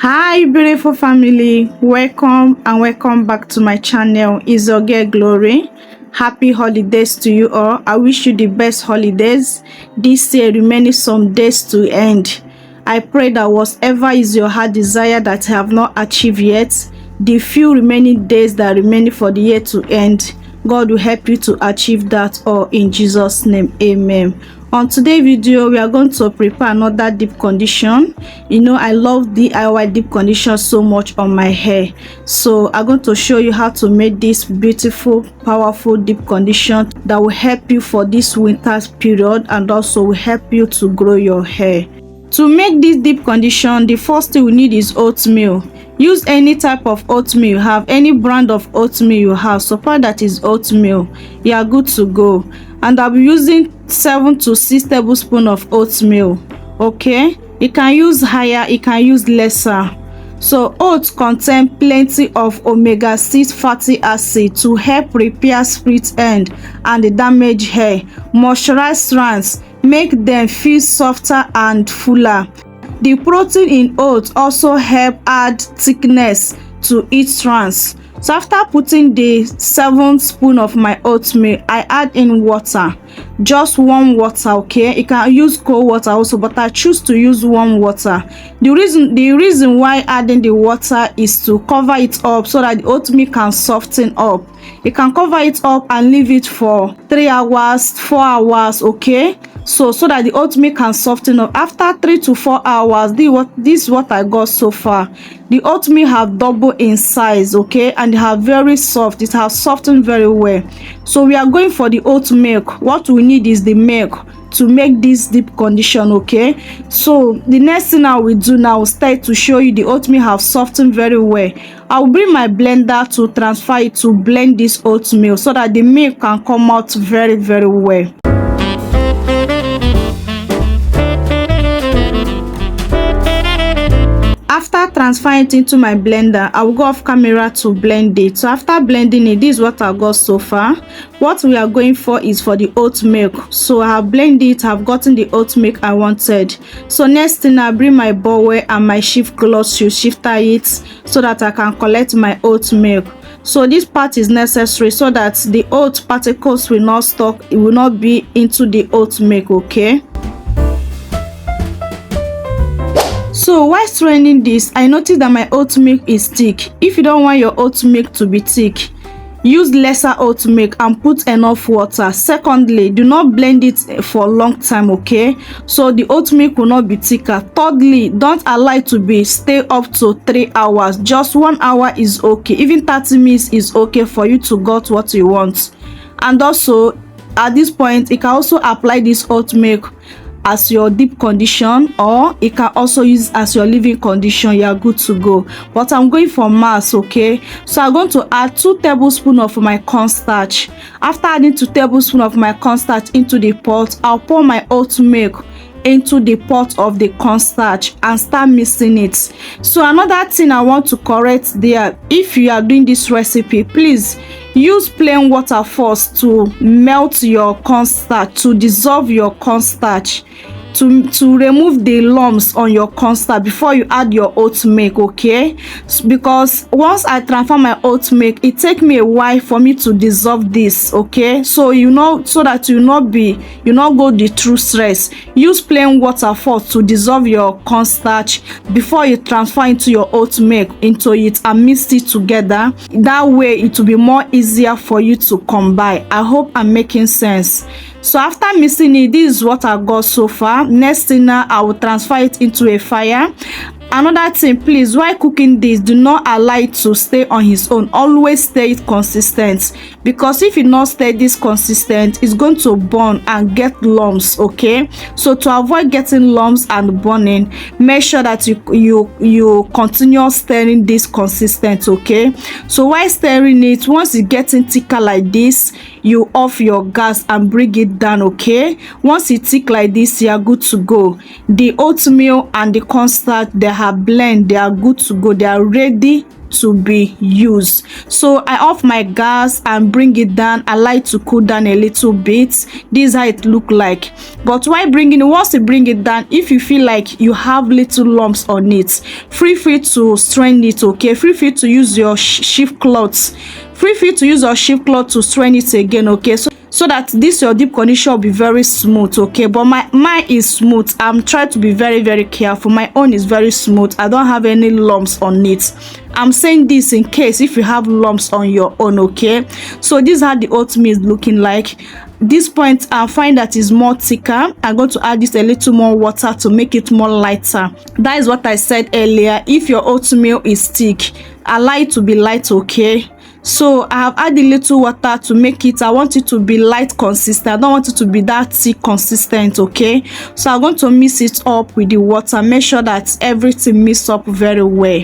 Hi beautiful family, welcome and welcome back to my channel. It's your girl Glory. Happy holidays to you all. I wish you the best holidays. This year remaining some days to end. I pray that whatever is your heart desire that you have not achieved yet, the few remaining days that remain for the year to end, God will help you to achieve that all in Jesus' name. Amen. On today's video, we are going to prepare another deep condition. I love DIY deep condition so much on my hair. So I'm going to show you how to make this beautiful, powerful deep condition that will help you for this winter period and also will help you to grow your hair. To make this deep condition, the first thing we need is oatmeal. Use any type of oatmeal you have, any brand of oatmeal you have, so far that is oatmeal, you are good to go. And I'll be using 7 to 6 tablespoons of oatmeal. Okay, you can use higher, you can use lesser. So oats contain plenty of omega-6 fatty acid to help repair split end and the damaged hair, moisturize strands, make them feel softer and fuller. The protein in oats also help add thickness to each strands. So after putting the 7 spoons of my oatmeal, I add in water, just warm water. Okay, you can use cold water also, but I choose to use warm water. The reason why adding the water is to cover it up so that the oatmeal can soften up. You can cover it up and leave it for 3 hours, 4 hours. Okay, so that the oatmeal can soften up. After 3 to 4 hours, this is what I got so far. The oatmeal have double in size, okay, and they are very soft. It has softened very well. So we are going for the oat milk. What we need is the milk to make this deep condition. Okay, so the next thing I will do now is start to show you the oatmeal have softened very well. I will bring my blender to transfer it to blend this oatmeal so that the milk can come out very well. After transferring it into my blender, I will go off camera to blend it. So after blending it, this is what I got so far. What we are going for is for the oat milk. So I have blended it, I've gotten the oat milk I wanted. So next thing, I bring my bowl and my shift cloth to shifter it so that I can collect my oat milk. So this part is necessary so that the oat particles will not stuck, it will not be into the oat milk. Okay, so while straining this, I noticed that my oat milk is thick. If you don't want your oat milk to be thick, use lesser oat milk and put enough water. Secondly, do not blend it for a long time. Okay, so the oat milk will not be thicker. Thirdly, don't allow it to stay up to 3 hours. Just 1 hour is okay. Even 30 minutes is okay for you to get what you want. And also at this point, you can also apply this oat milk as your deep condition, or you can also use as your leave-in condition. You are good to go, but I'm going for mass. Okay, so I'm going to add 2 tablespoons of my cornstarch. After adding 2 tablespoons of my cornstarch into the pot, I'll pour my oat milk into the pot of the cornstarch and start mixing it. So another thing I want to correct there, if you are doing this recipe, please use plain water first to melt your cornstarch, to dissolve your cornstarch, to remove the lumps on your cornstarch before you add your oat milk. Okay, because once I transfer my oat milk, it takes me a while for me to dissolve this. Okay, so so that you not go the true stress, use plain water first to dissolve your cornstarch before you transfer into your oat milk into it and mix it together. That way it will be more easier for you to combine. I hope I'm making sense. So after mixing it, this is what I got so far. Next thing, now I will transfer it into a fire. Another thing, please, while cooking this, do not allow it to stay on its own. Always stay it consistent, because if you not stay this consistent, it's going to burn and get lumps. Okay, so to avoid getting lumps and burning, make sure that you continue stirring this consistent. Okay, so while stirring it, once it's getting thicker like this, you off your gas and bring it down. Okay, once it's thick like this, you are good to go. The oatmeal and the cornstarch, they have blend, they are good to go, they are ready to be used. So I off my gas and bring it down. I like to cool down a little bit. This is how it look like. But while once you bring it down, if you feel like you have little lumps on it, feel free to strain it, okay? Feel free to use your shift cloth. Feel free to use your shift cloth to strain it again, okay? So that this your deep condition will be very smooth, okay? But mine is smooth. I'm trying to be very careful. My own is very smooth. I don't have any lumps on it. I'm saying this in case if you have lumps on your own, okay? So this is how the oatmeal is looking like. This point I find that is more thicker. I'm going to add this a little more water to make it more lighter. That is what I said earlier. If your oatmeal is thick, allow it to be light, okay? So I have added a little water to make it. I want it to be light consistent. I don't want it to be that thick consistent, okay? So I'm going to mix it up with the water. Make sure that everything mixes up very well.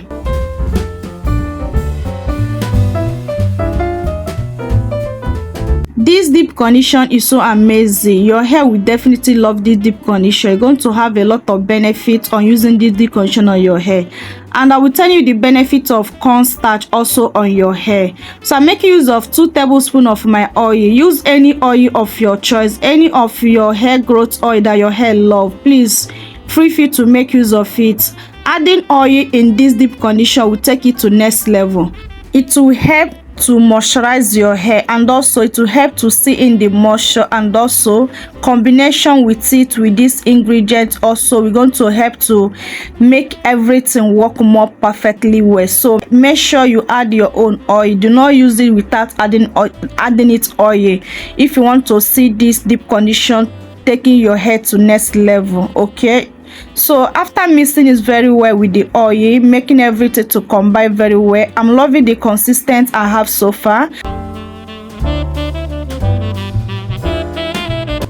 This deep condition is so amazing. Your hair will definitely love this deep condition. You're going to have a lot of benefits on using this deep condition on your hair. And I will tell you the benefit of cornstarch also on your hair. So I'm making use of 2 tablespoons of my oil. Use any oil of your choice, any of your hair growth oil that your hair love. Please feel free to make use of it. Adding oil in this deep condition will take it to next level. It will help to moisturize your hair, and also it will help to see in the moisture, and also combination with it with this ingredient also we're going to help to make everything work more perfectly well. So make sure you add your own oil. Do not use it without adding it oil if you want to see this deep condition taking your hair to next level, okay? So after mixing it very well with the oil, making everything to combine very well, I'm loving the consistency I have so far.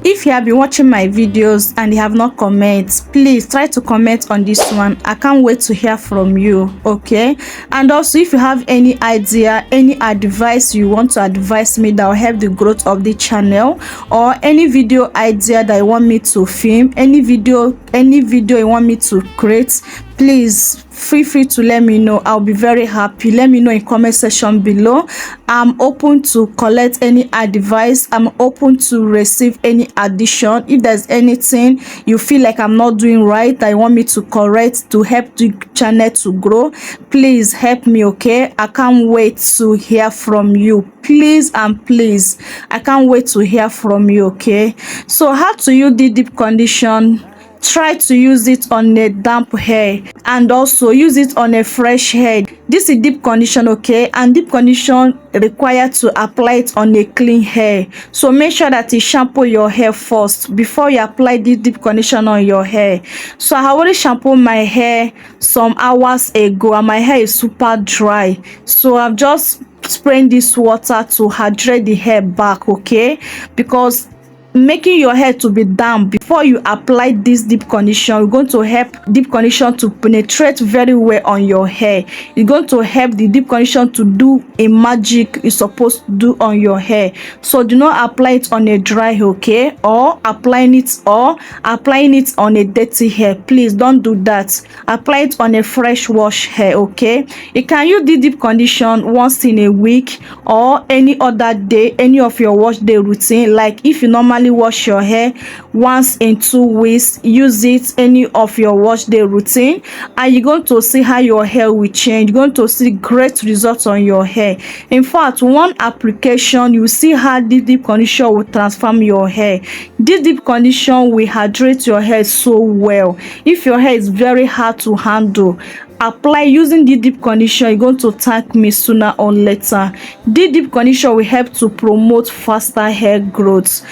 If you have been watching my videos and you have not commented, please try to comment on this one. I can't wait to hear from you, okay? And also, if you have any idea, any advice you want to advise me that will help the growth of the channel, or any video idea that you want me to film, any video you want me to create, please feel free to let me know. I'll be very happy. Let me know in comment section below. I'm open to collect any advice. I'm open to receive any addition. If there's anything you feel like I'm not doing right that you want me to correct to help the channel to grow, please help me, okay? I can't wait to hear from you. Please and please, I can't wait to hear from you, okay? So how to use the deep condition? Try to use it on a damp hair, and also use it on a fresh hair. This is deep condition, okay? And deep condition required to apply it on a clean hair. So make sure that you shampoo your hair first before you apply this deep condition on your hair. So I already shampooed my hair some hours ago and my hair is super dry. So I've just spraying this water to hydrate the hair back, okay? Because making your hair to be damp before you apply this deep condition, you're going to help deep condition to penetrate very well on your hair. It's going to help the deep condition to do a magic it's supposed to do on your hair. So do not apply it on a dry hair, okay? Or applying it on a dirty hair. Please don't do that. Apply it on a fresh wash hair, okay? You can use the deep condition once in a week or any other day, any of your wash day routine. Like if you normally wash your hair once in 2 weeks, use it any of your wash day routine, and you're going to see how your hair will change. You're going to see great results on your hair. In fact, one application, you see how this deep condition will transform your hair. This deep condition will hydrate your hair so well. If your hair is very hard to handle, apply using the deep condition. You're going to thank me sooner or later. The deep condition will help to promote faster hair growth.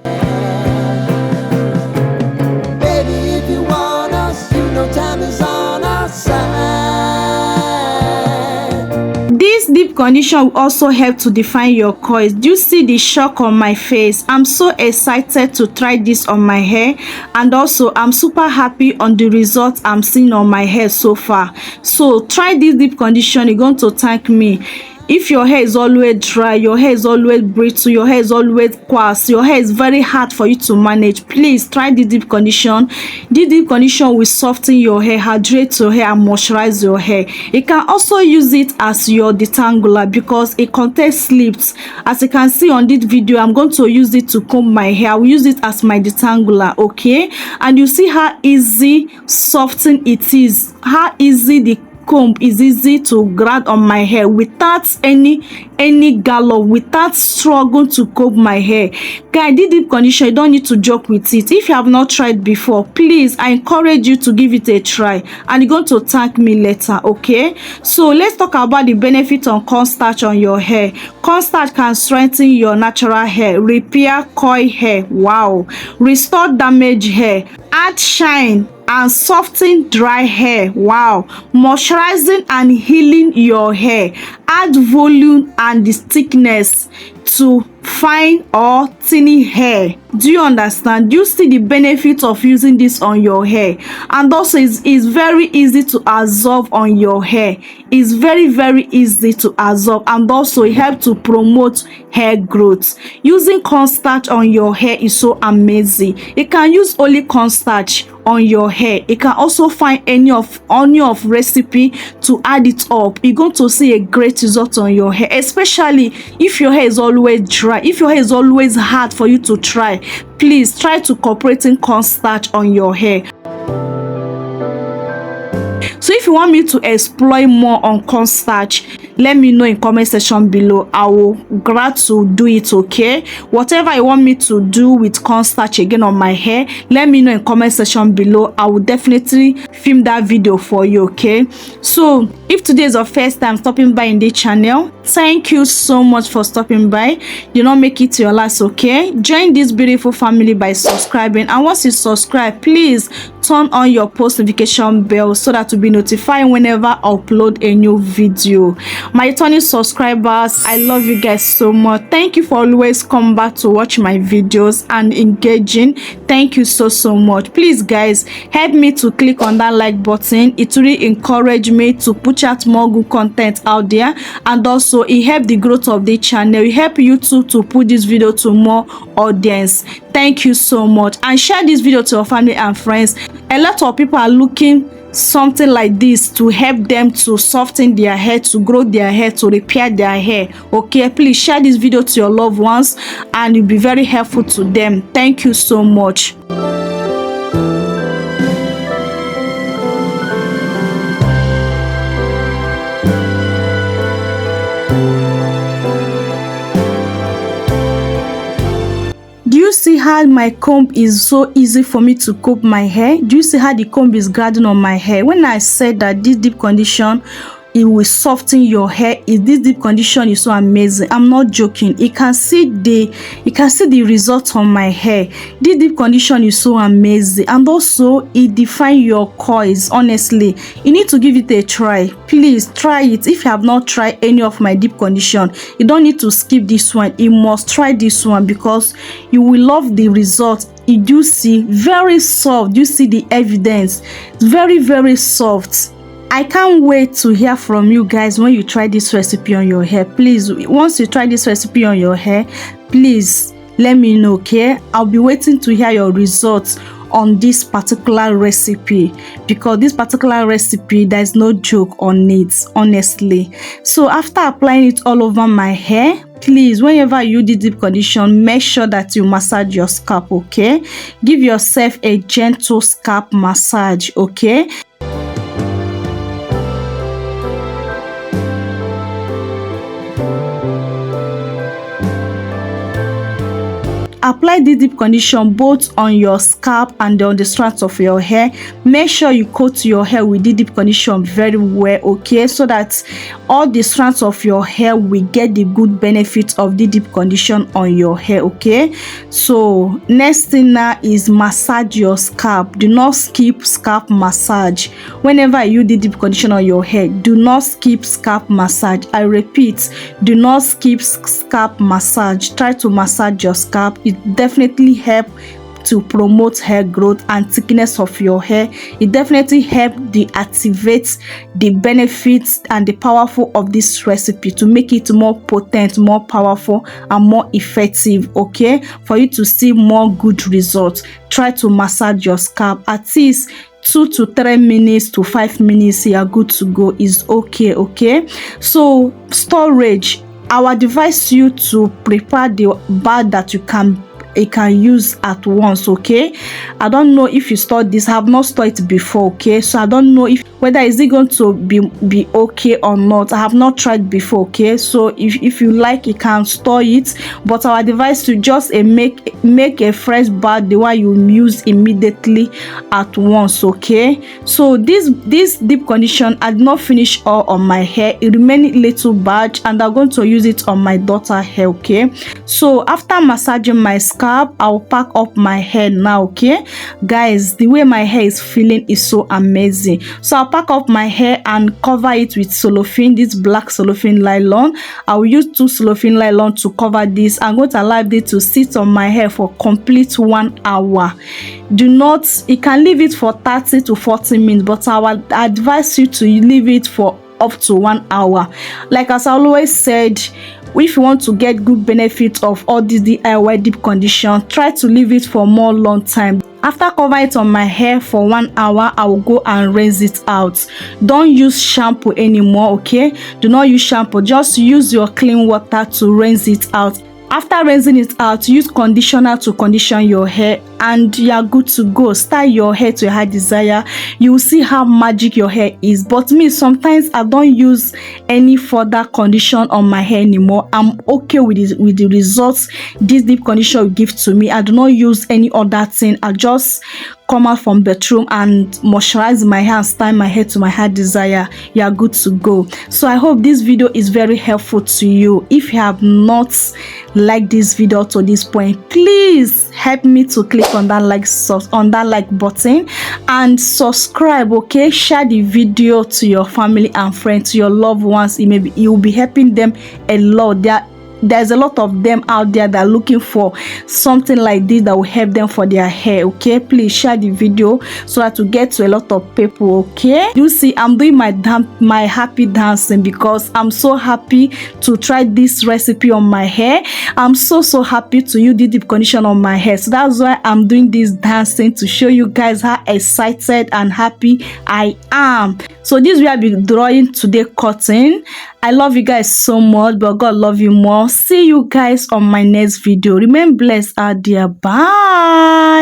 This deep condition will also help to define your coils. Do you see the shock on my face? I'm so excited to try this on my hair, and also I'm super happy on the results I'm seeing on my hair so far. So try this deep condition. You're going to thank me. If your hair is always dry, your hair is always brittle, your hair is always coarse, your hair is very hard for you to manage, please try the deep condition. The deep condition will soften your hair, hydrate your hair, and moisturize your hair. You can also use it as your detangler because it contains slips. As you can see on this video, I'm going to use it to comb my hair. I will use it as my detangler, okay? And you see how easy soften it is, how easy the comb is easy to grab on my hair without any gallop, without struggle to comb my hair. Guys, this deep condition, you don't need to joke with it. If you have not tried before, please, I encourage you to give it a try, and you're going to thank me later, okay? So let's talk about the benefit on cornstarch on your hair. Cornstarch can strengthen your natural hair, repair coiled hair, wow, restore damaged hair, add shine and soften dry hair, wow, moisturizing and healing your hair, add volume and the thickness to fine or thinny hair. Do you understand? Do you see the benefit of using this on your hair? And also it's very easy to absorb on your hair. It's very easy to absorb, and also it helps to promote hair growth. Using cornstarch on your hair is so amazing. You can use only cornstarch on your hair. You can also find any of recipe to add it up. You're going to see a great result on your hair, especially if your hair is always dry, if your hair is always hard for you to try. Please try to incorporate cornstarch on your hair. So if you want me to explore more on cornstarch, let me know in comment section below. I will glad to do it, okay? Whatever you want me to do with cornstarch again on my hair, let me know in comment section below. I will definitely film that video for you, okay? So if today is your first time stopping by in this channel, thank you so much for stopping by. Do not make it your last, okay? Join this beautiful family by subscribing, and once you subscribe, please turn on your post notification bell so that you'll be notified whenever I upload a new video. My returning subscribers, I love you guys so much. Thank you for always coming back to watch my videos and engaging. Thank you so much. Please guys, help me to click on that like button. It really encourage me to put out more good content out there, and also it help the growth of the channel. It help YouTube to put this video to more audience. Thank you so much, and share this video to your family and friends. A lot of people are looking something like this to help them to soften their hair, to grow their hair, to repair their hair, okay? Please share this video to your loved ones, and it'll be very helpful to them. Thank you so much. Do you see how my comb is so easy for me to comb my hair? Do you see how the comb is gliding on my hair? When I said that this deep condition, it will soften your hair, this deep condition is so amazing, I'm not joking. You can see the result on my hair. This deep condition is so amazing, and also it defines your coils. Honestly, you need to give it a try. Please try it. If you have not tried any of my deep condition, you don't need to skip this one. You must try this one because you will love the result. You do see very soft. You see the evidence, very soft. I can't wait to hear from you guys when you try this recipe on your hair. Please, once you try this recipe on your hair, please let me know, okay? I'll be waiting to hear your results on this particular recipe, because this particular recipe, there's no joke on it, honestly. So after applying it all over my hair, please, whenever you do deep condition, make sure that you massage your scalp, okay? Give yourself a gentle scalp massage, okay? Apply the deep condition both on your scalp and on the strands of your hair. Make sure you coat your hair with the deep condition very well, okay, so that all the strands of your hair will get the good benefits of the deep condition on your hair, okay? So next thing now is massage your scalp. Do not skip scalp massage. Whenever you do deep condition on your hair, do not skip scalp massage. I repeat, do not skip scalp massage. Try to massage your scalp. It definitely help to promote hair growth and thickness of your hair. It definitely helps to activate the benefits and the powerful of this recipe to make it more potent, more powerful, and more effective. Okay, for you to see more good results, try to massage your scalp at least 2 to 3 minutes to 5 minutes. You are good to go. Is okay. Okay, so storage, I will advise you to prepare the bath that you can use at once. Okay, I don't know if you stored this. I have not stored it before. Okay, so I don't know if whether is it going to be okay or not. I have not tried before. Okay, so if you like, you can store it, but I will advise to just make a fresh bath, the one you use immediately at once. Okay, so this deep condition, I did not finish all on my hair. It remained little batch, and I'm going to use it on my daughter hair. Okay, so after massaging my scalp, I'll pack up my hair now. Okay, guys, the way my hair is feeling is so amazing. So I'll pack up my hair and cover it with cellophane, this black cellophane nylon. I'll use 2 cellophane nylon to cover this. I'm going to allow it to sit on my hair for complete 1 hour. Do not, you can leave it for 30 to 40 minutes, but I would advise you to leave it for up to 1 hour. Like as I always said, if you want to get good benefit of all this DIY deep condition, try to leave it for more long time. After covering it on my hair for 1 hour, I will go and rinse it out. Don't use shampoo anymore. Okay, do not use shampoo, just use your clean water to rinse it out. After rinsing it out, use conditioner to condition your hair, and you are good to go. Style your hair to your heart desire. You will see how magic your hair is. But me, sometimes I don't use any further condition on my hair anymore. I'm okay with the results this deep condition will give to me. I do not use any other thing. I just come out from the bathroom and moisturize my hair and style my hair to my heart desire. You are good to go. So I hope this video is very helpful to you. If you have not liked this video to this point, please help me to click on that like button and subscribe. Okay, share the video to your family and friends, to your loved ones. It will be helping them a lot. There's a lot of them out there that are looking for something like this that will help them for their hair. Okay, please share the video so that to get to a lot of people. Okay, you see, I'm doing my happy dancing because I'm so happy to try this recipe on my hair. I'm so happy to use the deep condition on my hair. So that's why I'm doing this dancing, to show you guys how excited and happy I am. So this will be drawing today cotton. I love you guys so much, but God love you more. See you guys on my next video. Remain blessed out there. Bye.